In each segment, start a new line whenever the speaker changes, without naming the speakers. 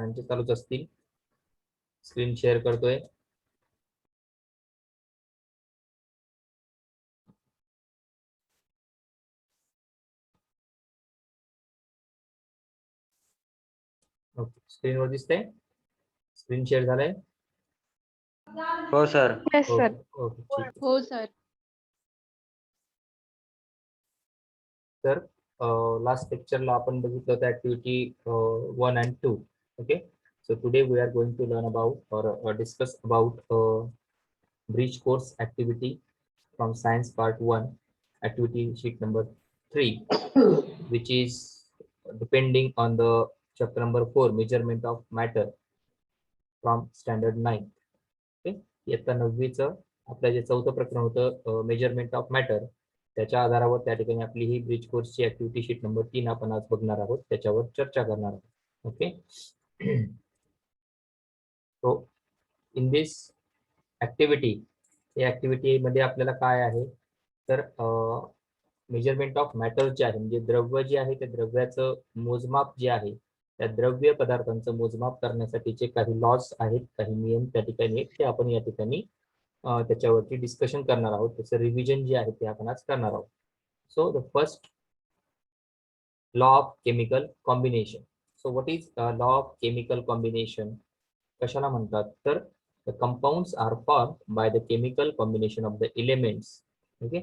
त्यांचे चालूच असतील. स्क्रीन शेअर करतोय. ओके, स्क्रीनवर दिसतंय. स्क्रीन शेअर झालंय.
हो sir.
Yes sir.
Okay okay, ठीक आहे.
हो सर.
तर लास्ट लेक्चरला आपण बघितलं होतं activity 1 and 2. Okay, so today we are going to learn about or discuss about bridge course activity from science part 1, activity sheet number 3, which is depending on the chapter number 4, measurement of matter, from standard 9. Okay, इयत्ता 9वीचं आपलं जे चौथं प्रकरण होतं measurement of matter, त्याच्या आधारावर त्या ठिकाणी आपली ही ब्रिज कोर्सची ऍक्टिव्हिटी शीट नंबर 3 आपण आज बघणार आहोत, त्याच्यावर चर्चा करणार आहोत. Okay, so in this activity, या ऍक्टिव्हिटी मध्ये आपल्याला काय आहे तर मेजरमेंट ऑफ मॅटर जे आहे, म्हणजे द्रव्य जे आहे त्या द्रव्याचं मोजमाप जे आहे, त्या द्रव्य पदार्थांचं मोजमाप करण्यासाठीचे काही लॉज आहेत, काही नियम त्या ठिकाणी आहेत, ते आपण या ठिकाणी त्याच्यावरती डिस्कशन करणार आहोत. त्याचं रिव्हिजन जे आहे ते आपण आज करणार आहोत. So the first law of chemical combination. So what is law of chemical combination कशाला म्हणतात तर the compounds are formed by the chemical combination of the elements. Okay,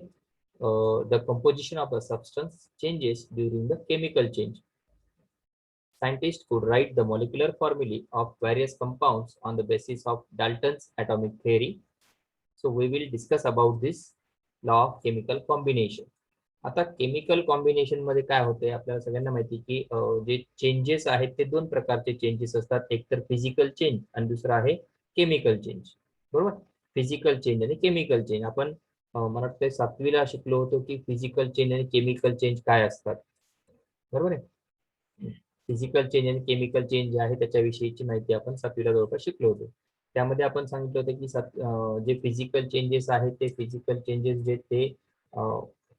the composition of a substance changes during the chemical change. Scientists could write the molecular formulae of various compounds on the basis of Dalton's atomic theory. So we will discuss about this law of chemical combination. आता chemical combination मध्ये काय होते आपल्याला सगळ्यांना माहिती की जे changes आहेत ते दोन प्रकारचे चेंजेस असतात, एक तर फिजिकल चेंज आणि दुसरा आहे केमिकल चेंज. बरोबर, फिजिकल चेंज आणि केमिकल चेंज. आपण मला वाटतं 7वीला शिकलो होतो की फिजिकल चेंज आणि केमिकल चेंज काय असतात. बरोबर आहे, फिजिकल चेंज आणि केमिकल चेंज जे आहे त्याच्याविषयीची माहिती आपण 7वीला जवळपास शिकलो होतो. त्यामध्ये आपण सांगितलं होतं की जे फिजिकल चेंजेस आहेत ते फिजिकल चेंजेस जे ते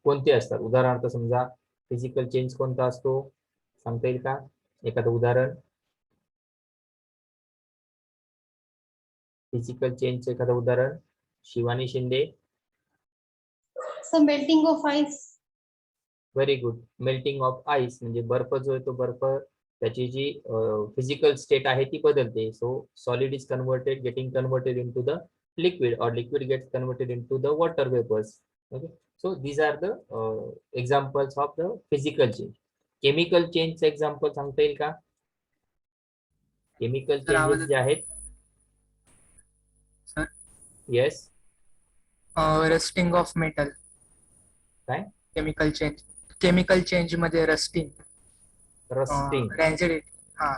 कोणते असतात. उदाहरणार्थ समजा फिजिकल चेंज कोणता असतो सांगता येईल का एखादं उदाहरण? फिजिकल चेंज एखादं उदाहरण Shivani Shinde.
Melting of ice.
Very good, melting of ice म्हणजे बर्फ जो आहे तो बर्फ त्याची जी फिजिकल स्टेट आहे ती बदलते. So solid is getting converted into the liquid or liquid gets converted into the water vapours. Okay, so these are the examples of the physical change. Chemical change example सांगता येईल का? Chemical changes जे आहेत.
Sir,
yes,
rusting of metal.
काय
chemical change मध्ये rusting.
Rusting.
हा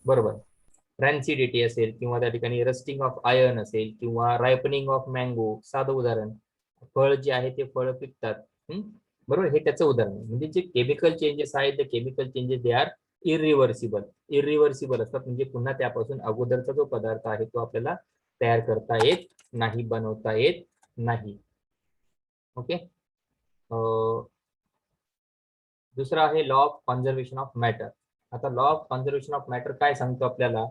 बरोबर, रॅन्सिडिटी असेल किंवा त्या ठिकाणी रस्टिंग ऑफ आयर्न असेल किंवा रायपनिंग ऑफ मँगो. साधं उदाहरण, फळ जे आहे ते फळ पिकतात. बरोबर, हे त्याचं उदाहरण. म्हणजे जे केमिकल चेंजेस आहेत ते chemical changes they are irreversible असतात. म्हणजे पुन्हा त्यापासून अगोदरचा जो पदार्थ आहे तो आपल्याला तयार करता येत नाही, बनवता येत नाही. ओके, दुसरा आहे law of conservation of matter. आता law of conservation of matter काय सांगतो आपल्याला?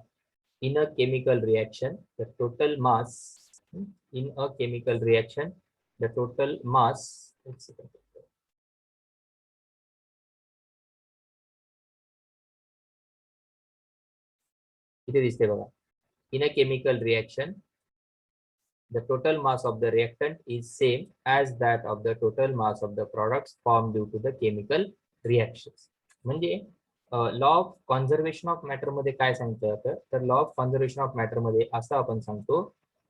In a chemical reaction the total mass, in a chemical reaction the total mass, इथे दिसते बघा. In a chemical reaction the total mass of the reactant is same as that of the total mass of the products formed due to the chemical reactions. म्हणजे law of conservation of matter मध्ये काय सांगतं तर law of conservation of matter मध्ये असं आपण सांगतो,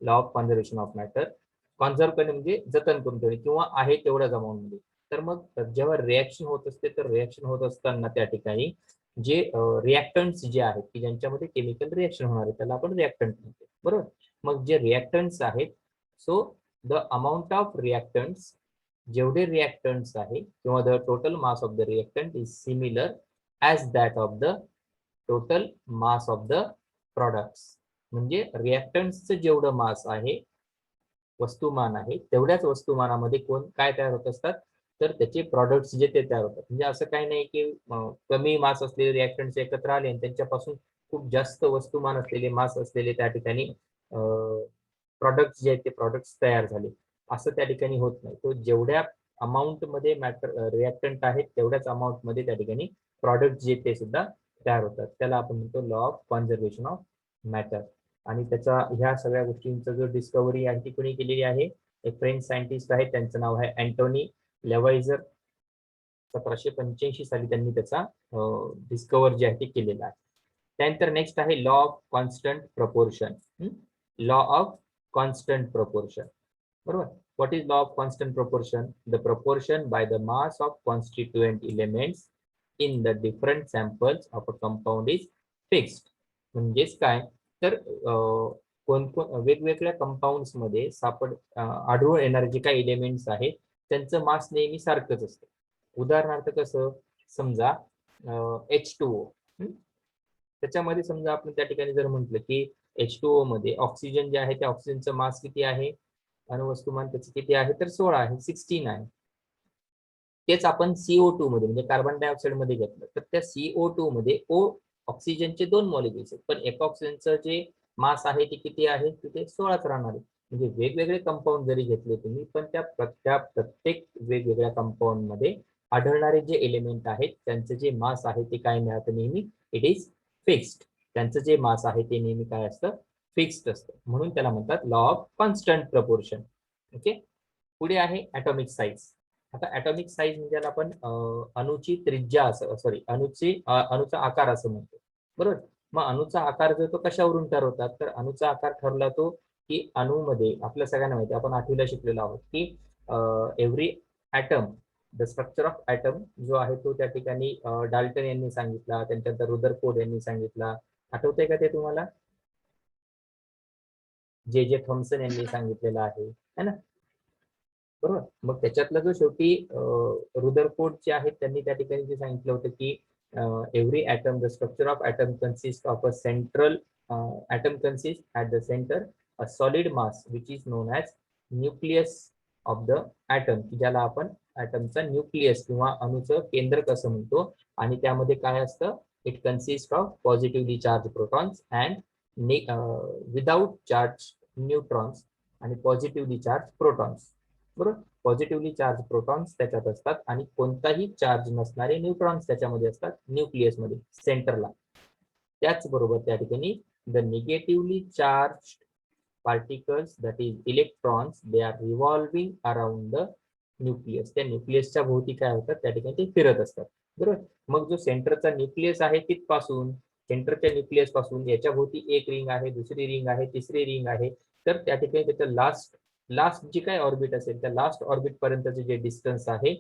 law of conservation of matter, conserve करणे म्हणजे जतन करून ठेवणे किंवा आहे तेवढं जमावून मध्ये. तर मग जेव्हा रिॲक्शन होत असते तर रिॲक्शन होत असताना त्या ठिकाणी जे रिॲक्टंट्स जे आहेत की ज्यांच्यामध्ये केमिकल रिॲक्शन होणार आहे त्याला आपण रिॲक्टंट म्हणतो. बरोबर, मग जे रिॲक्टंट्स आहेत, सो द अमाऊंट ऑफ रिॲक्टंट्स, जेवढे रिॲक्टंट्स आहे किंवा the total mass of the reactant is similar as that of the total mass of the products. म्हणजे रिॲक्टंट्सचं जेवढं मास आहे, वस्तुमान आहे, तेवढ्याच वस्तुमानामध्ये काय तयार होत असतात तर त्याचे प्रॉडक्ट्स जे ते तयार होतात. म्हणजे असं काही नाही की कमी मास असलेले रिॲक्टंट्स एकत्र आले आणि त्यांच्यापासून खूप जास्त वस्तुमान असलेले मास असलेले त्या ठिकाणी प्रॉडक्ट्स जे आहेत ते प्रॉडक्ट्स तयार झाले, असं त्या ठिकाणी होत नाही. तो जेवढ्या अमाऊंट मध्ये रिॲक्टंट आहेत तेवढ्याच अमाऊंट मध्ये त्या ठिकाणी प्रॉडक्ट जे ते सुद्धा तयार होतात. त्याला आपण म्हणतो law of conservation of matter. आणि त्याचा ह्या सगळ्या गोष्टींचा जो डिस्कव्हरी आहे ती कोणी केलेली आहे, एक फ्रेंच सायंटिस्ट आहे, त्यांचं नाव आहे अँटोनी लेवायझर. 1785 साली त्यांनी त्याचा डिस्कवर जे आहे ते केलेला आहे. त्यानंतर नेक्स्ट आहे law of constant proportion. Law of constant proportion, बरोबर. What is law of constant proportion? The proportion by the mass of constituent elements in the different samples of a compound is fixed. म्हणजेच काय तर वेगवेगळ्या compounds मध्ये आढळून येणारे जे काही एलिमेंट्स आहेत त्यांचं मास नेहमी सारखंच असतं. उदाहरणार्थ कसं, समजा H2O, त्याच्यामध्ये समजा आपण त्या ठिकाणी जर म्हटलं की H2O मध्ये ऑक्सिजन जे आहे त्या ऑक्सिजनचं मास किती आहे, अणुवस्तुमान त्याचं किती आहे, तर 16 आहे, 16 आहे. तेच आपण CO2 मध्ये म्हणजे कार्बन डायऑक्साइड मध्ये घेतलं तर त्या CO2 मध्ये ऑक्सिजनचे 2 मॉलिक्युल्स आहेत, पण एका ऑक्सिजनचं जे मास आहे ते किती आहे, तिथे 16च राहणार आहे. म्हणजे वेगवेगळे कंपाऊंड जरी घेतले तुम्ही, पण त्या प्रत्येक वेगवेगळ्या कंपाऊंड मध्ये आढळणारे जे एलिमेंट आहेत त्यांचं जे मास आहे ते काय मिळतं, नेहमी इट इज फिक्स्ड. त्यांचं जे मास आहे ते नेहमी काय असतं, फिक्स्ड असतं. म्हणून त्याला म्हणतात law of constant proportion. Okay. पुढे आहे ॲटॉमिक साईज. आता ॲटॉमिक साईज म्हणजे आपण अणुची त्रिज्या असं, सॉरी, अणुचा आकार असं म्हणतो, बरोबर. मग अणुचा आकार जो तो कशावरून ठरवतात, तर अणुचा आकार ठरला तो की अणुमध्ये आपल्या सगळ्यांना माहिती, आपण 8वीला शिकलेलो आहोत की every atom, the structure of atom जो आहे तो त्या ठिकाणी डाल्टन यांनी सांगितला, त्यांच्यानंतर रुदरफोर्ड यांनी सांगितला. आठवतंय का ते तुम्हाला? जे थॉम्सन यांनी सांगितलेलं आहे है ना, बरोबर. मग त्याच्यातलं जो शेवटी रुदरफोर्ड जे आहेत त्यांनी त्या ठिकाणी जे सांगितलं होतं की every atom, the structure of atom consist of a central atom consist at the centre a solid mass which is known as nucleus of the atom, ज्याला आपण ॲटमचा न्यूक्लियस किंवा अणुचं केंद्र कसं म्हणतो. आणि त्यामध्ये काय असतं, it consist of positively charge protons and without charge neutrons आणि पॉझिटिव्हली चार्ज प्रोटॉन्स, बरोबर. पॉझिटिव्हली चार्ज प्रोटॉन्स त्याच्यात असतात आणि कोणताही चार्ज नसणारे न्यूट्रॉन्स त्याच्यामध्ये असतात न्यूक्लियसमध्ये सेंटरला. त्याचबरोबर त्या ठिकाणी the negatively charge particles that is electrons they are revolving around the nucleus. त्या न्यूक्लियसच्या भोवती काय होतात, त्या ठिकाणी ते फिरत असतात, बरोबर. मग जो सेंटरचा न्यूक्लियस आहे तिथपासून, सेंटरच्या न्यूक्लियस पासून याच्या भोवती एक रिंग आहे, दुसरी रिंग आहे, तिसरी रिंग आहे, तर त्या ठिकाणी त्याचं लास्ट जी काय ऑर्बिट असेल त्या लास्ट ऑर्बिट पर्यंतचे जे डिस्टन्स आहे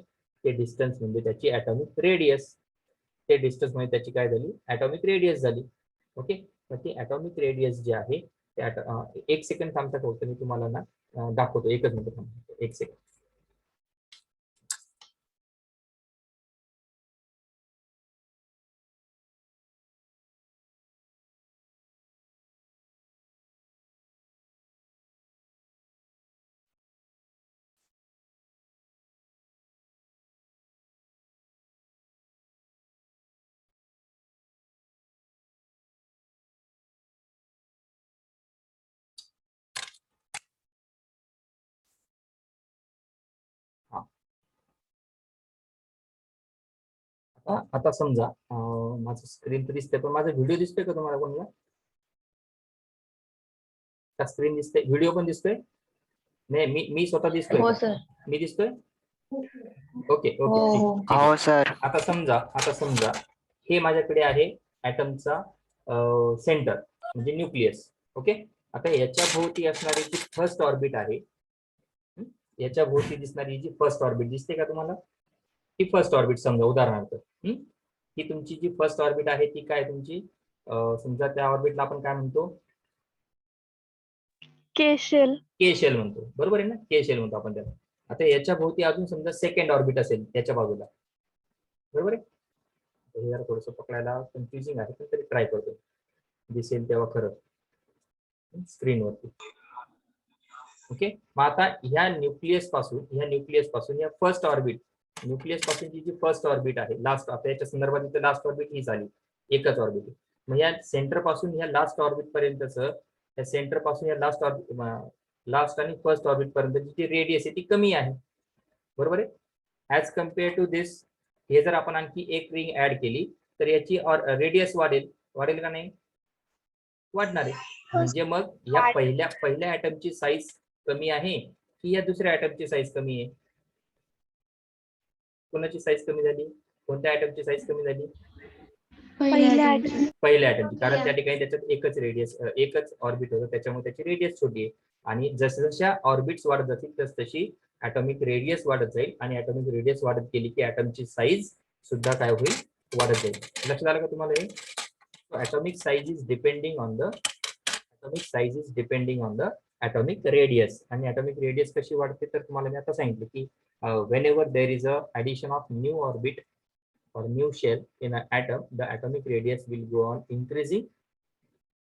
ते डिस्टन्स म्हणजे त्याची ॲटॉमिक रेडियस. ते डिस्टन्स म्हणजे त्याची काय झाली, ॲटॉमिक रेडियस झाली. ओके. मग ती ॲटॉमिक रेडियस जे आहे ते एक सेकंड थांबता फक्त मी तुम्हाला ना दाखवतो, एकच मिनिट थांबतो, एक सेकंड. आता समजा माझं स्क्रीन तर दिसतंय, पण माझा व्हिडिओ दिसतोय का तुम्हाला कोणाला? स्क्रीन दिसते, व्हिडिओ पण दिसतोय? नाही, मी स्वतः दिसतोय
हो
का?
सर.
मी दिसतोय? ओके
हो
ओके,
हो.
ठीक आहे.
हो सर.
आता समजा हे माझ्याकडे आहे ॲटमचा सेंटर म्हणजे न्यूक्लियस. ओके. आता याच्या भोवती असणारी जी फर्स्ट ऑर्बिट आहे, याच्या भोवती दिसणारी जी फर्स्ट ऑर्बिट दिसते का तुम्हाला? ही फर्स्ट ऑर्बिट समजा उदाहरणार्थ, ही तुमची जी फर्स्ट ऑर्बिट आहे ती काय तुमची, समजा त्या ऑर्बिटला आपण काय म्हणतो,
के शेल
म्हणतो, बरोबर आहे ना, के शेल म्हणतो आपण त्याला. आता याच्या भोवती अजून समजा सेकंड ऑर्बिट असेल त्याच्या बाजूला, बरोबर आहे. हे जरा थोडंसं पकडायला कन्फ्युजिंग आहे, पण तरी ट्राय करतो, दिसेल तेव्हा खरं स्क्रीनवरती. ओके. मग आता ह्या न्यूक्लियस पासून या फर्स्ट ऑर्बिट, न्यूक्लियस पासूनची जी फर्स्ट ऑर्बिट आहे, लास्ट, आता याच्या संदर्भात लास्ट ऑर्बिट ही झाली, एकच ऑर्बिट. मग या सेंटर पासून या लास्ट ऑर्बिट पर्यंतचं, या सेंटर पासून या लास्ट आणि फर्स्ट ऑर्बिट पर्यंतची जी रेडियस आहे ती कमी आहे, बरोबर आहे. ऍज कम्पेअर टू दिस, हे जर आपण आणखी एक रिंग ऍड केली तर याची रेडियस वाढेल का नाही? वाढणार आहे. म्हणजे मग या पहिल्या ऍटमची साईज कमी आहे की या दुसऱ्या ऍटमची साईज कमी आहे? कोणाची साईज कमी झाली? कोणत्या ऍटमची साईज कमी झाली? पहिल्या ऍटमची, कारण त्या ठिकाणी त्याच्यात एकच ऑर्बिट होतं, त्याच्यामुळे त्याची रेडियस छोटी आहे. आणि जसजशा ऑर्बिट्स वाढत जातील तसतशी ऍटॉमिक रेडियस वाढत जाईल, आणि ऍटॉमिक रेडियस वाढत गेली की ऍटमची साईज सुद्धा काय होईल? वाढत जाईल. लक्षात आलं का तुम्हाला हे? atomic size is depending on the atomic radius. आणि atomic radius कशी वाढते तर तुम्हाला मी आता सांगितलं की whenever there is a addition of new orbit or new shell in an atom, the atomic radius will go on increasing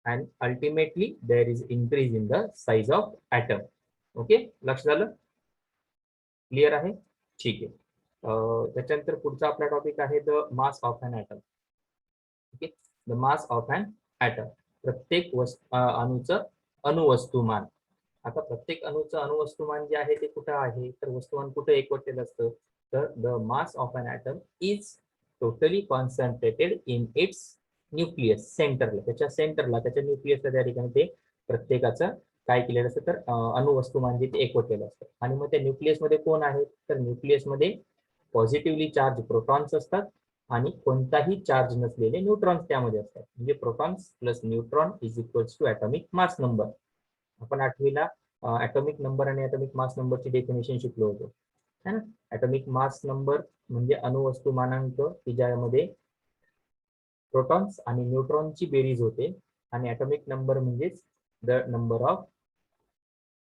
and ultimately there is increase in the size of atom. Okay, लक्षात आलं? Clear आहे? ठीक आहे. त्याच्यानंतर पुढचा आपला topic आहे the mass of an atom. Okay, the mass of an atom, प्रत्येक अणूचं अणुवस्तुमान. आता प्रत्येक अणूचं अणुवस्तुमान जे आहे ते कुठं आहे? तर वस्तुमान कुठं एकवटलेलं असतं? तर the mass of an atom is totally concentrated in its nucleus, सेंटरला, त्याच्या न्यूक्लियसला त्या ठिकाणी ते प्रत्येकाचं काय केलेलं असतं तर अणुवस्तुमान जे ते एकवटलेलं असतं. आणि मग त्या न्यूक्लियसमध्ये कोण आहे? तर न्यूक्लियसमध्ये पॉझिटिव्हली चार्ज प्रोटॉन्स असतात आणि कोणताही चार्ज नसलेले न्यूट्रॉन्स त्यामध्ये असतात. म्हणजे protons plus neutron is equals to atomic mass number. आपण 8वीला ॲटॉमिक नंबर आणि ॲटॉमिक मास नंबरची डेफिनेशन शिकलो होतो, है ना. ॲटॉमिक मास नंबर म्हणजे अणुवस्तुमानांक की ज्यामध्ये प्रोटॉन्स आणि न्यूट्रॉनची बेरीज होते, आणि ॲटॉमिक नंबर म्हणजेच द नंबर ऑफ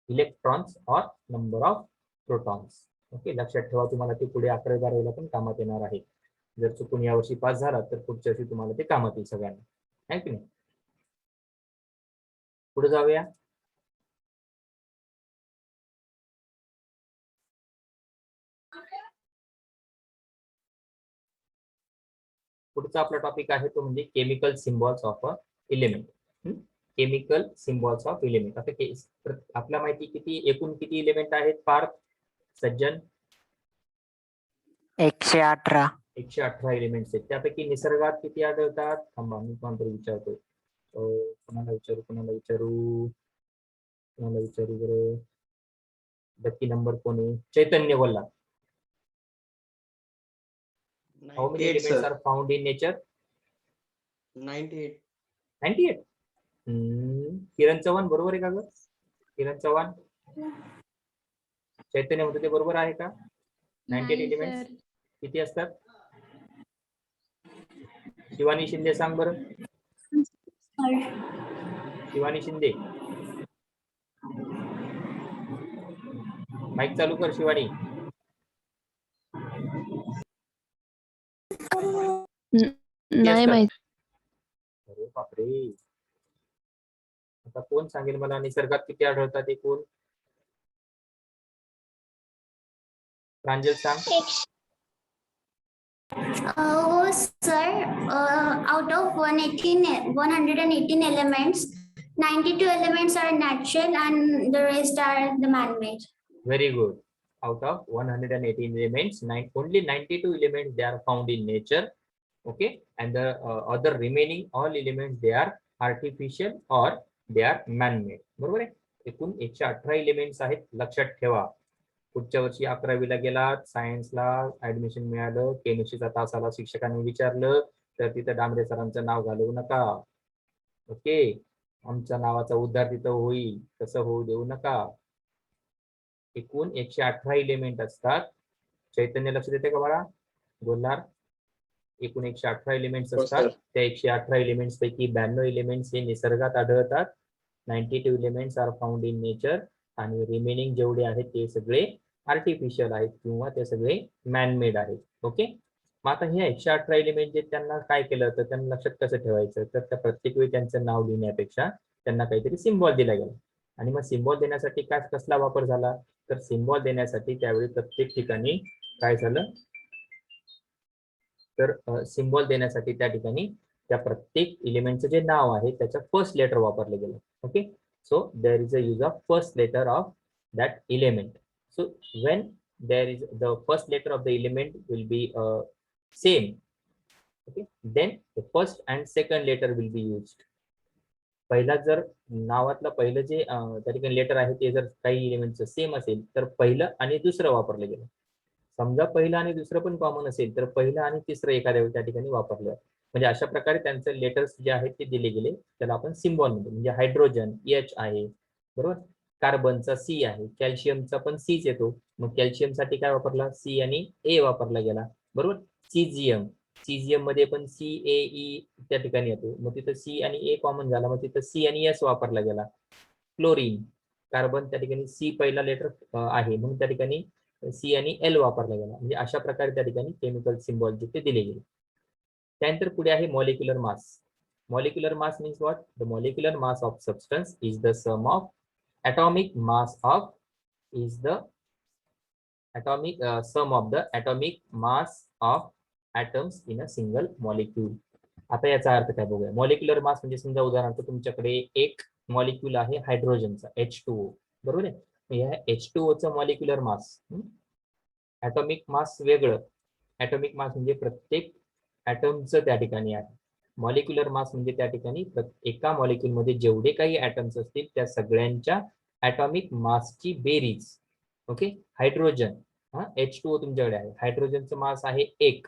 इलेक्ट्रॉन्स और नंबर ऑफ प्रोटॉन्स. ओके, लक्षात ठेवा, तुम्हाला ते पुढे 11वी 12वीला पण कामात येणार आहे. जर चुकून यावर्षी पास झाला तर पुढच्या वर्षी तुम्हाला ते कामात येईल सगळ्यांना, आहे की नाही. पुढे जाऊया. पुढचा आपला टॉपिक आहे तो म्हणजे chemical symbols of a element. Chemical symbols of element. आता आपल्या माहिती एकूण किती एलिमेंट आहेत पार्थ, सज्जन?
118.
118 एलिमेंट्स आहेत. त्यापैकी निसर्गात किती आढळतात? थांबा, मी कोणाला विचारतो. कोणाला विचारू बरं. नक्की नंबर कोण आहे? चैतन्य बोलला. How many elements are found in nature?
98.
98. किरण चव्हाण बरोबर आहे का ग? किरण चव्हाण, चैतन्य म्हणतो ते बरोबर आहे का? 98 एलिमेंट्स किती असतात? शिवानी शिंदे सांग बरं. शिवानी शिंदे, माईक चालू कर शिवानी.
नाही माहित.
अरे बापरे, आता कोण सांगेल मला निसर्गात किती आढळतात ते? कोण? प्रांजल सांग.
Oh, sir, out of 118 elements, 92 elements are natural and the rest are the man-made.
Very good. Out of 118 elements, only 92 elements they are found in nature. Okay, and the other remaining all elements they are artificial or they are man-made. बरोबर आहे. एकूण 118 elements आहेत. लक्षात ठेवा, पुढच्या वर्षी 11वीला गेलात, सायन्सला admission मिळालं, केमिस्ट्रीचा तास आला, शिक्षकांनी विचारलं तर तिथं डांबरे सरांचं नाव घालवू नका. ओके, आमच्या नावाचा उद्धार तिथं होईल, तसं होऊ देऊ नका. एकूण 118 एलिमेंट असतात. चैतन्य लक्ष देते का बाळा? बोलणार. एकूण 118 एलिमेंट्स असतात. त्या 118 एलिमेंट्स पैकी 92 एलिमेंट्स हे निसर्गात आढळतात. 92 elements are found in nature, आणि रिमेनिंग जेवढे आहेत ते सगळे आर्टिफिशियल आहेत किंवा ते सगळे मॅनमेड आहेत. ओके, मग आता हे 118 एलिमेंट जे त्यांना काय केलं तर त्यांना लक्षात कसं ठेवायचं तर त्या प्रत्येक वेळी त्यांचं नाव लिहिण्यापेक्षा त्यांना काहीतरी सिम्बॉल दिला गेला. आणि मग सिम्बॉल देण्यासाठी कसला वापर झाला तर सिम्बॉल देण्यासाठी त्यावेळी प्रत्येक ठिकाणी काय झालं तर सिम्बॉल देण्यासाठी त्या ठिकाणी त्या प्रत्येक एलिमेंटचं जे नाव आहे त्याचं फर्स्ट लेटर वापरलं गेलं. Okay, so there is a use of first letter of that element. So when there is the first letter of the element will be same, okay, then the first and second letter will be used. पहिला जर नावातलं पहिलं जे त्या ठिकाणी letter आहे ते जर काही एलिमेंटचं सेम असेल तर पहिलं आणि दुसरं वापरलं गेलं. समजा पहिलं आणि दुसरं पण कॉमन असेल तर पहिलं आणि तिसरं एखाद्या त्या ठिकाणी वापरलं. म्हणजे अशा प्रकारे त्यांचे लेटर्स जे आहेत ते दिले गेले. त्याला आपण सिम्बॉल म्हणतो. म्हणजे हायड्रोजन H आहे, बरोबर, कार्बनचा C आहे, कॅल्शियमचा पण Cच येतो. मग कॅल्शियम साठी काय वापरला, C आणि A वापरला गेला, बरोबर. सीजियम मध्ये पण CaE त्या ठिकाणी येतो. मग तिथं C आणि A कॉमन झाला, मग तिथं C आणि S वापरला गेला. क्लोरीन, कार्बन त्या ठिकाणी C पहिला लेटर आहे म्हणून त्या ठिकाणी C आणि L वापरला गेला. म्हणजे अशा प्रकारे त्या ठिकाणी केमिकल सिम्बॉल जे ते दिले गेले. त्यानंतर पुढे आहे molecular mass. Molecular mass means what? The molecular mass of substance is the sum of atomic mass of sum of the atomic mass of atoms in a single molecule. आता याचा अर्थ काय बघूया. मॉलिक्युलर मास म्हणजे समजा उदाहरणार्थ तुमच्याकडे एक मॉलिक्यूल आहे हायड्रोजनचा H2O, बरोबर आहे. या H2O चा मॉलिक्युलर मास, ॲटॉमिक मास वेगळं. ॲटॉमिक मास म्हणजे प्रत्येक ॲटमचं त्या ठिकाणी आहे. मॉलिक्युलर मास म्हणजे त्या ठिकाणी एका मॉलिक्यूल मध्ये जेवढे काही ॲटम्स असतील त्या सगळ्यांच्या ॲटॉमिक मासची बेरीज. ओके, हायड्रोजन H2O तुमच्याकडे आहे, हायड्रोजनचं मास आहे 1,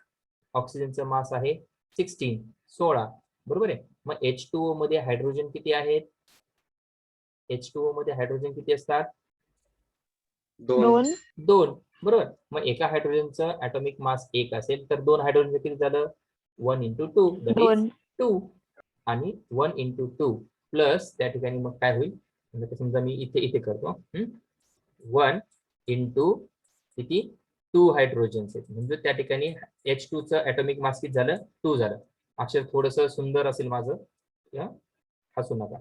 ऑक्सिजनचं मास आहे 16, बरोबर आहे. मग H2O मध्ये हायड्रोजन किती आहेत? H2O मध्ये हायड्रोजन किती असतात?
2.
2, बरोबर. मग एका हायड्रोजनचं ॲटॉमिक मास 1 असेल तर 2 हायड्रोजन किती झालं? 1 into 2 that is 2. आणि 1 into 2 प्लस त्या ठिकाणी मग काय होईल, म्हणजे समजा मी इथे करतो 1 into किती 2 हायड्रोजन्स आहेत. म्हणजे त्या ठिकाणी H2 चं ॲटॉमिक मास किती झालं? 2 झालं. अक्षर थोडस सुंदर असेल माझं, हसू नका.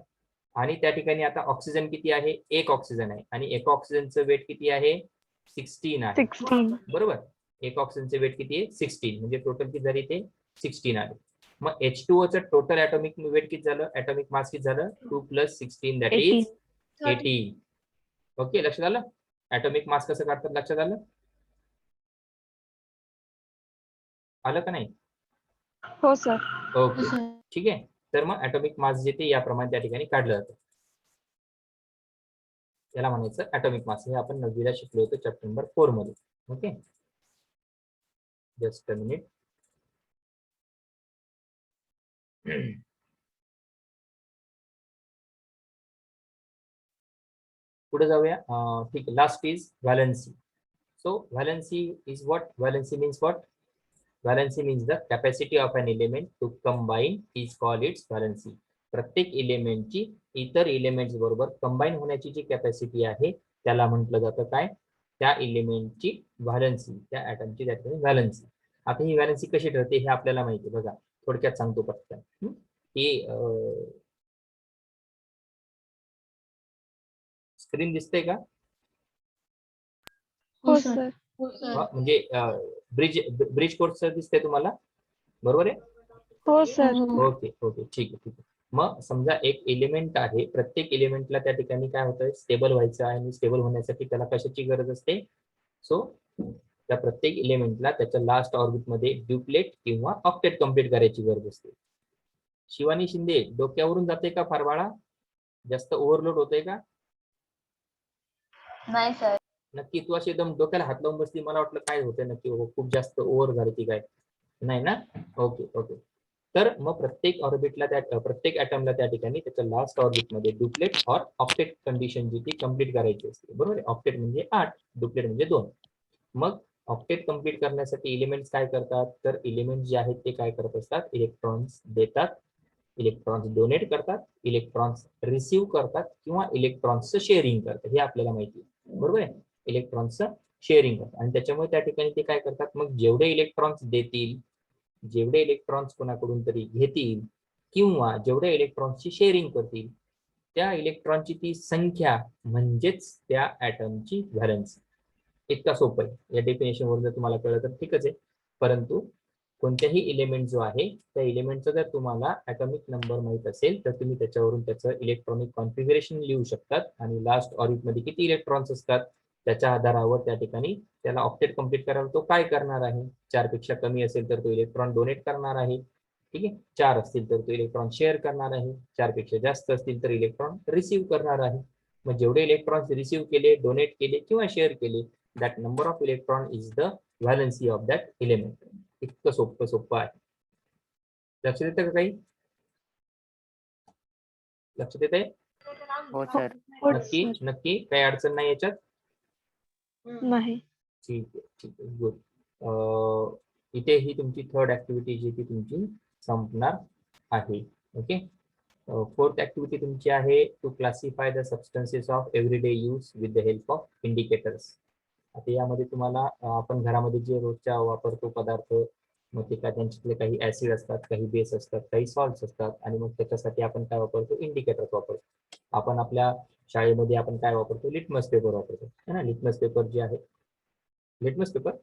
आणि त्या ठिकाणी आता ऑक्सिजन किती आहे? 1 ऑक्सिजन आहे आणि एका ऑक्सिजनचं वेट किती आहे? 16 आहे,
16.
बरोबर. एक ऑक्सिजनचे वेट किती आहे? 16. म्हणजे टोटल किती झाली ते 16 आले. मग H2O चं टोटल ॲटॉमिक वेट किती झालं? ॲटॉमिक मास किती झालं? 2 + 16 दॅट इज 18. ओके, लक्षात आलं? ॲटॉमिक मास कसं काढतात लक्षात आलं? आलं का नाही?
हो सर.
ओके, ठीक आहे. तर मग ॲटॉमिक मास जे ते याप्रमाणे त्या ठिकाणी काढलं जातं. याला म्हणायचं ॲटॉमिक मास. हे आपण 9वीला शिकलो होतो चॅप्टर नंबर 4 मध्ये. Okay, just a minute. पुढे जाऊया. ठीक आहे, last is valency. So valency is what? Valency means what? Valency means the capacity of an element to combine is called its valency. प्रत्येक एलिमेंटची इतर एलिमेंट्स बरोबर कंबाईन होण्याची जी कॅपॅसिटी आहे त्याला म्हटलं जातं काय? त्या एलिमेंटची व्हॅलेन्सी, त्या ॲटमची त्या ठिकाणी व्हॅलेन्सी. आता ही व्हॅलेन्सी कशी ठरते हे आपल्याला माहिती आहे. बघा, थोडक्यात सांगतो पटकन. की स्क्रीन दिसते का?
हो सर.
म्हणजे ब्रिज कोर्स दिसते तुम्हाला, बरोबर आहे?
हो सर.
ओके ओके, ठीक आहे. मग समजा एक एलिमेंट आहे, प्रत्येक एलिमेंटला त्या ठिकाणी काय होतं? स्टेबल व्हायचं आहे आणि स्टेबल होण्यासाठी त्याला कशाची गरज असते? सो त्या प्रत्येक एलिमेंटला त्याच्या लास्ट ऑर्बिट मध्ये ड्युप्लेट किंवा ऑक्टेट कम्प्लीट करायची गरज असते. शिवानी शिंदे, डोक्यावरून जाते का फार बाळा? जास्त ओव्हरलोड होतोय का?
नाही सर.
नक्की तू अशी एकदम डोक्याला हात लावून बसली, मला वाटलं काय होतंय नक्की, खूप जास्त ओव्हर झाली की काय? नाही ना? Okay okay. तर मग प्रत्येक ऑर्बिटला प्रत्येक ॲटमला त्या ठिकाणी त्याच्या लास्ट ऑर्बिटमध्ये ड्युप्लेट ऑर ऑक्टेट कंडिशन जी ती कम्प्लीट करायची असते, बरोबर आहे. ऑक्टेट म्हणजे 8, ड्युप्लेट म्हणजे 2. मग ऑक्टेट कम्प्लीट करण्यासाठी एलिमेंट्स काय करतात? तर एलिमेंट्स जे आहेत ते काय करत असतात? इलेक्ट्रॉन्स देतात, इलेक्ट्रॉन्स डोनेट करतात, इलेक्ट्रॉन्स रिसीव्ह करतात किंवा इलेक्ट्रॉन्सचं शेअरिंग करतात. हे आपल्याला माहिती आहे, बरोबर आहे. इलेक्ट्रॉन्सचं शेअरिंग करतात आणि त्याच्यामुळे त्या ठिकाणी ते काय करतात? मग जेवढे इलेक्ट्रॉन्स देतील, जेवढे इलेक्ट्रॉन्स कोणाकडून तरी घेतील किंवा जेवढ्या इलेक्ट्रॉन्सची शेअरिंग करतील त्या इलेक्ट्रॉनची ती संख्या म्हणजेच त्या ॲटमची व्हॅलेन्सी. इतका सोपं आहे. या डेफिनेशन वरून जर तुम्हाला कळलं तर ठीकच आहे, परंतु कोणत्याही एलिमेंट जो आहे त्या एलिमेंटचा जर तुम्हाला ॲटॉमिक नंबर माहित असेल तर तुम्ही त्याच्यावरून त्याचं इलेक्ट्रॉनिक कॉन्फिगरेशन लिहू शकतात आणि लास्ट ऑर्बिट मध्ये किती इलेक्ट्रॉन्स असतात त्याच्या आधारावर त्या ठिकाणी त्याला ऑक्टेट कंप्लीट करायला तो काय करणार आहे. 4 पेक्षा कमी असेल तर तो इलेक्ट्रॉन डोनेट करणार आहे. ठीक आहे, 4 असतील तर तो इलेक्ट्रॉन शेअर करणार आहे, 4 पेक्षा जास्त असतील तर इलेक्ट्रॉन रिसीव्ह करणार आहे. मग जेवढे इलेक्ट्रॉन्स रिसीव्ह केले, डोनेट केले किंवा शेअर केले, that number of electron is the valency of that element. इतकं सोपं आहे. लक्षात येतं का काही? लक्षात येत आहे?
हो सर.
हो
नक्की
सर.
नक्की काही अडचण नाही याच्यात?
नाही.
ठीक आहे गुड. इथे ही तुमची थर्ड ऍक्टिव्हिटी जी ती तुमची संपणार आहे. ओके. फोर्थ ऍक्टिव्हिटी तुमची आहे to classify the substances of everyday use with the help of indicators. आता यामध्ये तुम्हाला आपण घरामध्ये जे रोजच्या वापरतो पदार्थ, मग ते काय त्यांच्यातले काही ऍसिड असतात, काही बेस असतात, काही सॉल्ट्स असतात आणि मग त्याच्यासाठी आपण काय वापरतो, इंडिकेटर्स वापरतो. आपण आपल्या शाळेमध्ये आपण काय वापरतो, लिटमस पेपर वापरतो है ना. लिटमस पेपर जे आहे, लिटमस पेपर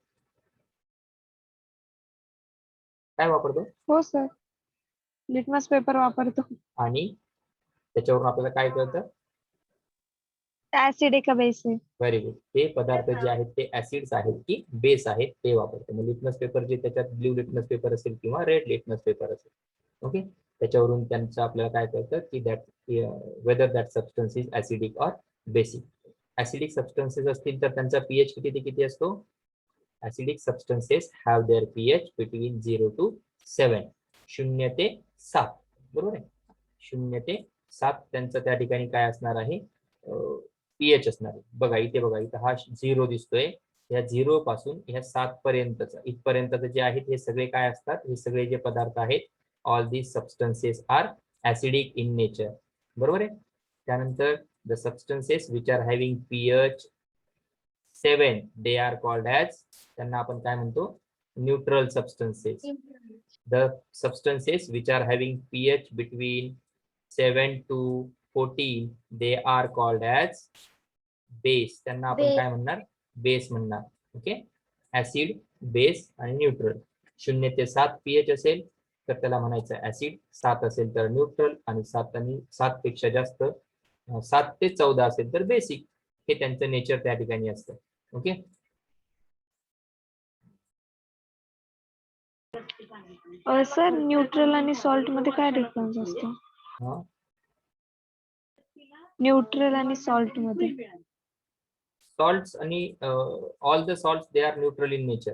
काय वापरतो
हो सर. लिटमस पेपर वापरतो.
आणि त्याच्यावरून आपल्याला काय कळतं,
ऍसिड आहे का बेस आहे.
Very good. ते पदार्थ जे आहेत ते ऍसिड्स आहेत की बेस आहेत ते वापरतो. मग लिटमस पेपर जे त्याच्यात ब्ल्यू लिटमस पेपर असेल किंवा रेड लिटमस पेपर असेल, ओके, त्याच्यावरून त्यांचं आपल्याला काय कळतं की that weather that substance is acidic or basic. Acidic substances असतील तर त्यांचा पीएच किती ते किती असतो. Acidic substances have there pH between 0 to 7, 0 ते 7, बरोबर आहे. 0 ते 7 त्यांचं त्या ठिकाणी काय असणार आहे, पीएच असणार आहे. बघा इथे, बघा इथं हा 0 दिसतोय. या 0 पासून ह्या 7 पर्यंतचं इथपर्यंतचं जे आहेत हे सगळे काय असतात, हे सगळे जे पदार्थ आहेत, all these substances are acidic in nature, बरोबर आहे. त्यानंतर the substances which are having pH 7 they are called as, त्यांना आपण काय म्हणतो, neutral substances. The substances which are having pH between 7 to 14 they are called as base. त्यांना आपण काय म्हणणार, बेस म्हणणार. ओके, ऍसिड, बेस आणि न्यूट्रल. 0 ते 7 पीएच असेल तर त्याला म्हणायचं ऍसिड, 7 असेल तर न्यूट्रल आणि 7 पेक्षा जास्त 7 ते 14 असेल तर बेसिक. हे त्यांचं नेचर त्या ठिकाणी असतं. ओके.
सर न्यूट्रल आणि सॉल्ट मध्ये काय डिफरन्स असतो. न्यूट्रल आणि सॉल्ट मध्ये.
सॉल्ट्स आणि all the salts they are neutral in nature.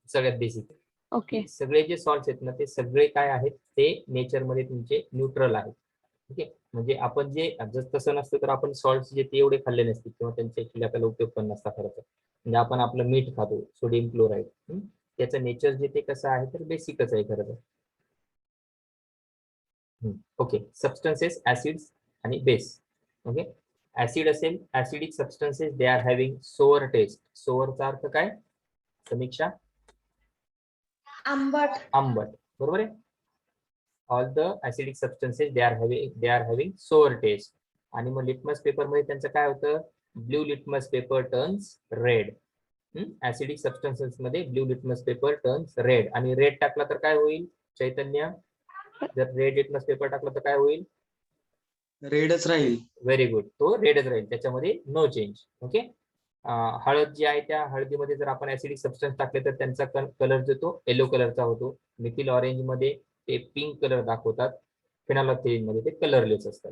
सगळ्यात बेसिक.
ओके.
सगळे जे सॉल्ट्स आहेत ना ते सगळे काय आहेत, ते नेचर मध्ये तुमचे न्यूट्रल आहेत. ओके, म्हणजे आपण जे तसं नसतं तर आपण सॉल्ट्स जे ते एवढे खाल्ले नसते किंवा त्यांचे ऍक्च्युली आपल्याला उपयोग पण नसता खरं तर. म्हणजे आपण आपलं मीठ खातो, सोडियम क्लोराईड, त्याचं नेचर जे ते कसं आहे तर बेसिकच आहे खरं तर. ओके, सबस्टन्सेस, ऍसिड्स आणि बेस. ओके, ऍसिड असेल, acidic substances they are having sour taste. सोअरचा अर्थ काय समीक्षा?
आंबट.
आंबट, बरोबर आहे. All the acidic substances they are having sour taste. आणि मग लिटमस पेपर मध्ये त्यांचं काय होतं, blue litmus paper turns red. Acidic substances मध्ये blue litmus paper turns red. आणि रेड टाकला तर काय होईल चैतन्य? जर रेड लिटमस पेपर टाकला तर काय होईल?
रेडच राहील.
व्हेरी गुड, तो रेडच राहील, त्याच्यामध्ये नो चेंज. ओके. हळद जी आहे त्या हळदीमध्ये जर आपण ऍसिडिक सबस्टन्स टाकले तर त्यांचा कलर जो तो येलो कलरचा होतो. मिथिल ऑरेंज मध्ये ते पिंक कलर दाखवतात. फिनॉल्फथेलिन मध्ये ते कलरलेस असतात.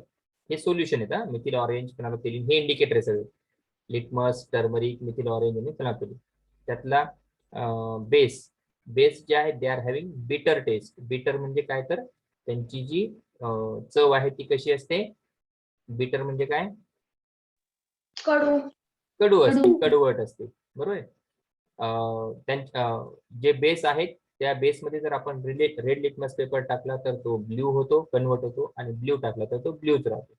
हे सोल्युशन आहेत हा, मिथिल ऑरेंज, फिनॉल्फथेलिन हे इंडिकेटर आहे सगळे. लिटमस, टर्मरिक, मिथिल ऑरेंज आणि फिनॉल्फथेलिन. त्यातला बेस जे आहे they are having bitter taste. Bitter म्हणजे काय तर त्यांची जी चव आहे ती कशी असते. बिटर म्हणजे काय? कडू असते, कडवट असते, बरोबर आहे. जे बेस आहेत त्या बेसमध्ये जर आपण रेड लिटमस पेपर टाकला तर तो ब्ल्यू होतो, कन्वर्ट होतो, आणि ब्ल्यू टाकला तर तो ब्ल्यूच राहतो.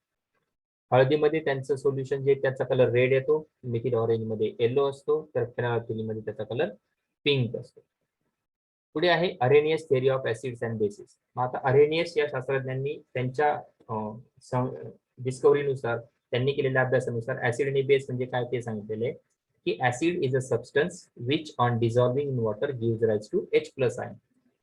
हळदीमध्ये त्यांचं सोल्युशन जे त्याचा कलर रेड येतो, मिथिल ऑरेंज मध्ये येलो असतो, तर फिनॉल्फथेलिन मध्ये त्याचा कलर पिंक असतो. पुढे आहे Arrhenius theory of acids and basis. मग आता अरेनियस या शास्त्रज्ञांनी त्यांच्या डिस्कव्हरीनुसार, त्यांनी केलेल्या अभ्यासानुसार ऍसिड आणि बेस म्हणजे काय ते सांगितलेले की acid is a substance which on dissolving in water gives rise to H+ ion.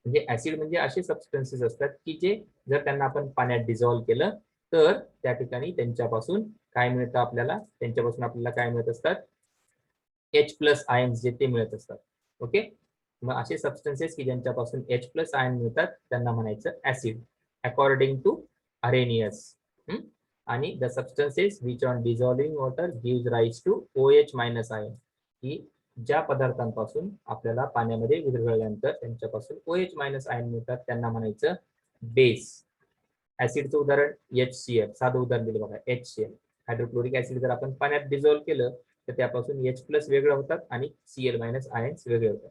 म्हणजे ऍसिड म्हणजे असे सबस्टन्सेस असतात की जे जर त्यांना आपण पाण्यात डिझॉल्व्ह केलं तर त्या ठिकाणी त्यांच्यापासून काय मिळतं आपल्याला, त्यांच्यापासून आपल्याला काय मिळत असतात, H+ आयन्स जे ते मिळत असतात. ओके, मग असे सबस्टन्सेस की ज्यांच्यापासून H+ आयन मिळतात त्यांना म्हणायचं ऍसिड अकॉर्डिंग टू अरेनियस. आणि the substances which on dissolving water gives rise to OH- ion, की ज्या पदार्थांपासून आपल्याला पाण्यामध्ये विरघळल्यानंतर त्यांच्यापासून OH- आयन मिळतात त्यांना म्हणायचं बेस. ऍसिडचं उदाहरण HCl, साधं उदाहरण दिलं बघा, HCl. हायड्रोक्लोरिक ऍसिड जर आपण पाण्यात डिझॉल्व्ह केलं तर त्यापासून H+ वेगळं होतात आणि Cl- आयन्स वेगळे होतात.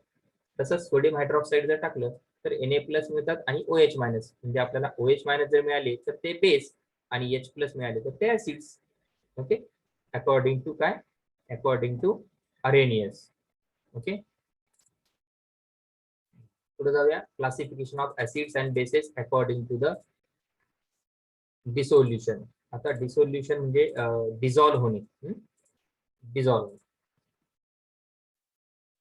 तसंच सोडियम हायड्रॉक्साईड जर टाकलं तर Na+ मिळतात आणि OH- म्हणजे आपल्याला OH- जर मिळाले तर ते बेस आणि H+ मिळाले तर ते ऍसिड्स. ओके, अकॉर्डिंग टू काय, अकॉर्डिंग टू अरेनियस. ओके, पुढे जाऊया. Classification of acids and bases according to the dissolution. आता डिसोल्युशन म्हणजे डिझॉल्व्ह होणे, डिझॉल्व्ह.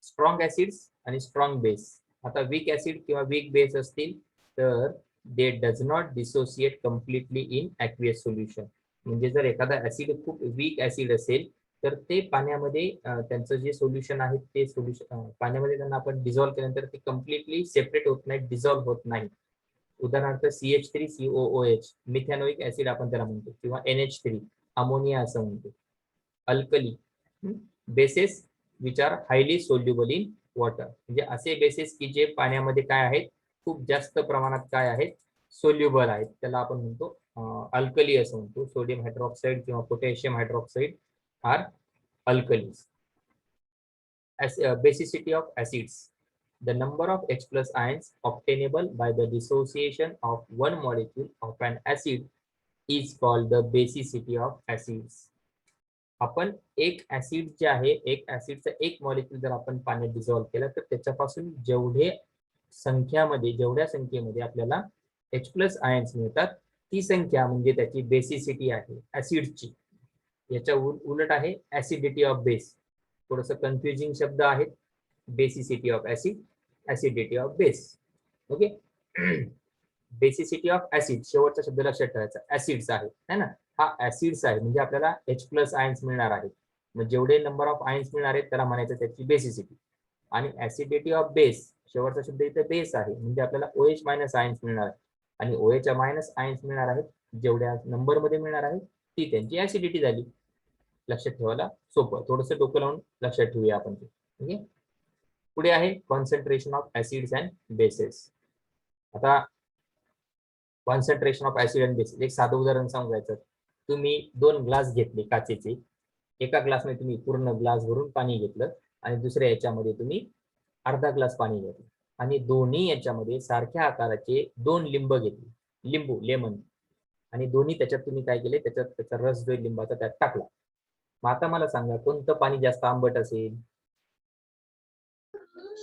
स्ट्रॉंग ऍसिड्स आणि स्ट्रॉंग बेस. आता वीक ऍसिड किंवा वीक बेस असतील तर they does not dissociate completely in aqueous solution. म्हणजे जर एखादा ऍसिड खूप वीक ऍसिड असेल तर ते पाण्यामध्ये त्यांचं जे सोल्युशन आहे ते सोल्युशन पाण्यामध्ये त्यांना आपण डिझॉल्व्ह केल्यानंतर ते कम्प्लिटली सेपरेट होत नाही, डिझॉल्व्ह होत नाही. उदाहरणार्थ CH3COOH मिथॅनोइक ऍसिड आपण त्याला म्हणतो, किंवा NH3 अमोनिया असं म्हणतो. Alkali bases which are highly soluble in water, म्हणजे असे बेसेस की जे पाण्यामध्ये काय आहेत, खूप जास्त प्रमाणात काय आहेत, सोल्युबल आहेत, त्याला आपण म्हणतो अल्कली असं म्हणतो. सोडियम हायड्रॉक्साईड किंवा potassium hydroxide are alkalis. Basicity of acids. The number of H+ ions obtainable by the dissociation of one molecule of an acid is called the basicity of acids. आपण एक acid जे आहे, एक ऍसिडचा एक molecule जर आपण पाण्यात डिझॉल्व्ह केला तर त्याच्यापासून जेवढ्या संख्येमध्ये आपल्याला H+ आयन्स मिळतात ती संख्या म्हणजे त्याची बेसिसिटी आहे ऍसिडची. याच्या उलट आहे ऍसिडिटी ऑफ बेस. थोडस कन्फ्युजिंग शब्द आहेत. Basicity of acid, acidity of base. Okay, basicity of acid, शेवटचा शब्द लक्षात ठेवायचा, ऍसिड्स आहे है ना. हा ऍसिड्स आहे म्हणजे आपल्याला H+ आयन्स मिळणार आहेत. मग जेवढे नंबर ऑफ आयन्स मिळणार आहेत त्याला म्हणायचं त्याची बेसिसिटी. आणि ऍसिडिटी ऑफ बेस, शेवटचा शब्द इथे बेस आहे म्हणजे आपल्याला OH- आयन्स मिळणार आहे. आणि OH- आयन्स मिळणार आहेत, जेवढ्या नंबर मध्ये मिळणार आहेत ती त्यांची ऍसिडिटी झाली. लक्षात ठेवायला सोपं, थोडंसं डोकं लावून लक्षात ठेवूया आपण ते. ओके, पुढे आहे concentration of acids and bases. आता concentration of acid and bases, एक साधं उदाहरण सांगायचं. तुम्ही 2 ग्लास घेतले काचेचे, एका ग्लासमध्ये तुम्ही पूर्ण ग्लास भरून पाणी घेतलं आणि दुसऱ्या याच्यामध्ये तुम्ही अर्धा ग्लास पाणी घेतलं आणि दोन्ही याच्यामध्ये सारख्या आकाराचे 2 लिंब घेतले, लिंबू, लेमन, आणि दोन्ही त्याच्यात तुम्ही काय केले, त्याच्यात त्याचा रस जो लिंबाचा त्यात टाकला. मग आता मला सांगा कोणतं पाणी जास्त आंबट असेल?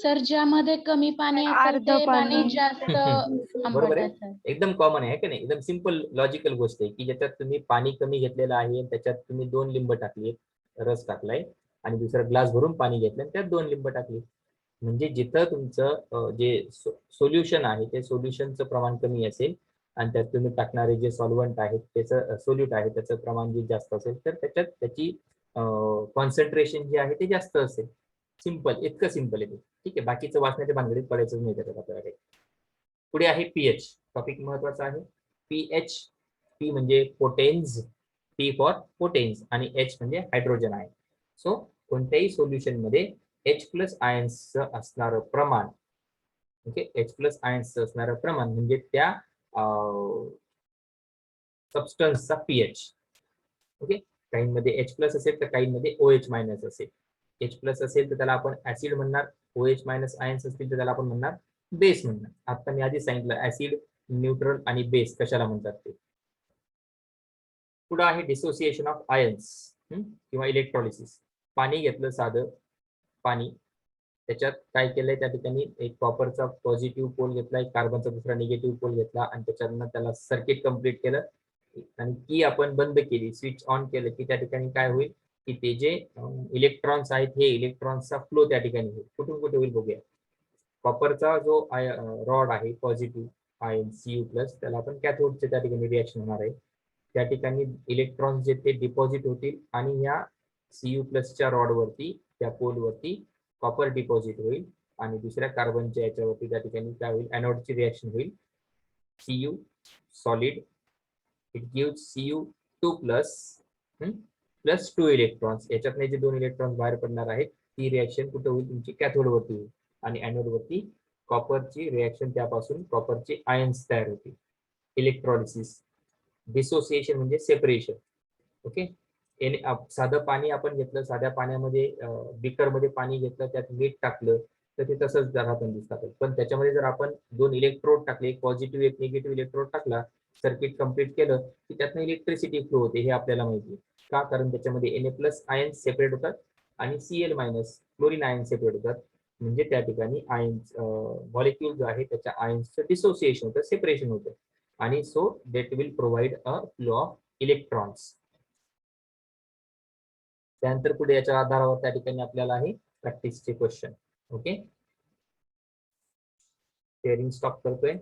सर ज्यामध्ये कमी पाणी असेल
अर्ध
ते
पाणी.
पाणी जास्त
बरोबर
आंबट
आहे,
असेल.
एकदम कॉमन आहे की नाही, एकदम सिंपल लॉजिकल गोष्ट आहे की ज्याच्यात तुम्ही पाणी कमी घेतलेलं आहे त्याच्यात तुम्ही 2 लिंब टाकले, रस टाकलाय, आणि दुसरा ग्लास भरून पाणी घेतलं आणि त्यात 2 लिंब टाकले. म्हणजे जिथं तुमचं जे सोल्युशन आहे ते सोल्युशनचं प्रमाण कमी असेल आणि त्यात तुम्ही टाकणारे जे सॉल्व्हंट आहेत त्याचं सोल्यूट आहे त्याचं प्रमाण जे जास्त असेल तर त्याच्यात त्याची कॉन्सन्ट्रेशन जे आहे ते जास्त असेल. सिंपल, इतकं सिंपल आहे ते. ठीक आहे, बाकीचं वाचण्याच्या भानगडीत पडायचं नाही त्याच्यात आपल्याला. पुढे आहे पीएच. टॉपिक महत्वाचा आहे. पीएच, पी म्हणजे पोटेन्स, पी फॉर पोटेन्स, आणि एच म्हणजे हायड्रोजन आहे. सो कोणत्याही सोल्युशन मध्ये H+ आयन्सचं असणारं प्रमाण, ओके, H+ आयन्सचं असणारं प्रमाण म्हणजे त्या सबस्टन्सचा पीएच. ओके, काहींमध्ये H+ असेल तर काहींमध्ये OH- असेल. H+ असेल तर त्याला आपण ऍसिड म्हणणार, OH- आयन्स असतील तर त्याला आपण म्हणणार बेस म्हणणार. आता मी आधी सांगितलं ऍसिड, न्यूट्रल आणि बेस कशाला म्हणतात ते. पुढे आहे डिसोसिएशन ऑफ आयन्स किंवा इलेक्ट्रॉलिसिस. पाणी घेतलं साधं पाणी, त्याच्यात काय केलंय त्या ठिकाणी एक कॉपरचा पॉझिटिव्ह पोल घेतला, एक कार्बनचा दुसरा निगेटिव्ह पोल घेतला आणि त्याच्यानं त्याला सर्किट कंप्लीट केलं आणि की आपण बंद केली, स्विच ऑन केलं की त्या ठिकाणी काय होईल की ते जे इलेक्ट्रॉन्स आहेत हे इलेक्ट्रॉन्सचा फ्लो त्या ठिकाणी होईल. कुठून कुठे होईल बघूया. कॉपरचा जो रॉड आहे पॉझिटिव्ह आयन Cu प्लस, त्याला आपण कॅथोडचे त्या ठिकाणी रिॲक्शन होणार आहे. त्या ठिकाणी इलेक्ट्रॉन्स जे ते डिपॉझिट होतील आणि ह्या Cu प्लसच्या रॉडवरती, त्या पोलवरती कॉपर डिपॉझिट होईल आणि दुसऱ्या कार्बनच्या याच्यावरती त्या ठिकाणी काय होईल, एनोडची रिॲक्शन होईल. Cu solid, it gives Cu2 plus plus 2 electrons. याच्यातले जे 2 इलेक्ट्रॉन्स बाहेर पडणार आहेत ती रिॲक्शन कुठे होईल, तुमची कॅथोड वरती होईल आणि एनोड वरती कॉपरची रिॲक्शन, त्यापासून कॉपरचे आयन्स तयार होतील. इलेक्ट्रॉलिसिस. डिसोसिएशन म्हणजे सेपरेशन. ओके. साधं पाणी आपण घेतलं, साध्या पाण्यामध्ये बीकर मध्ये पाणी घेतलं, त्यात मीठ टाकलं तर ते तसंच राहतं दिसतात. पण त्याच्यामध्ये जर आपण 2 इलेक्ट्रोड टाकले, एक पॉझिटिव्ह एक निगेटिव्ह इलेक्ट्रोड टाकला, सर्किट कंप्लीट केलं की त्यातनं इलेक्ट्रिसिटी फ्लो होते. हे आपल्याला माहिती आहे का, कारण त्याच्यामध्ये Na+ आयन्स सेपरेट होतात आणि Cl- क्लोरीन आयन सेपरेट होतात. म्हणजे त्या ठिकाणी आयन्स मॉलिक्यूल जो आहे त्याच्या आयन्सचं डिसोसिएशन होतं, सेपरेशन होतं आणि so that will provide a flow of electrons. त्यानंतर पुढे याच्या आधारावर त्या ठिकाणी आपल्याला आहे प्रॅक्टिसचे क्वेश्चन. ओके. शेअरिंग स्टॉप करतोय.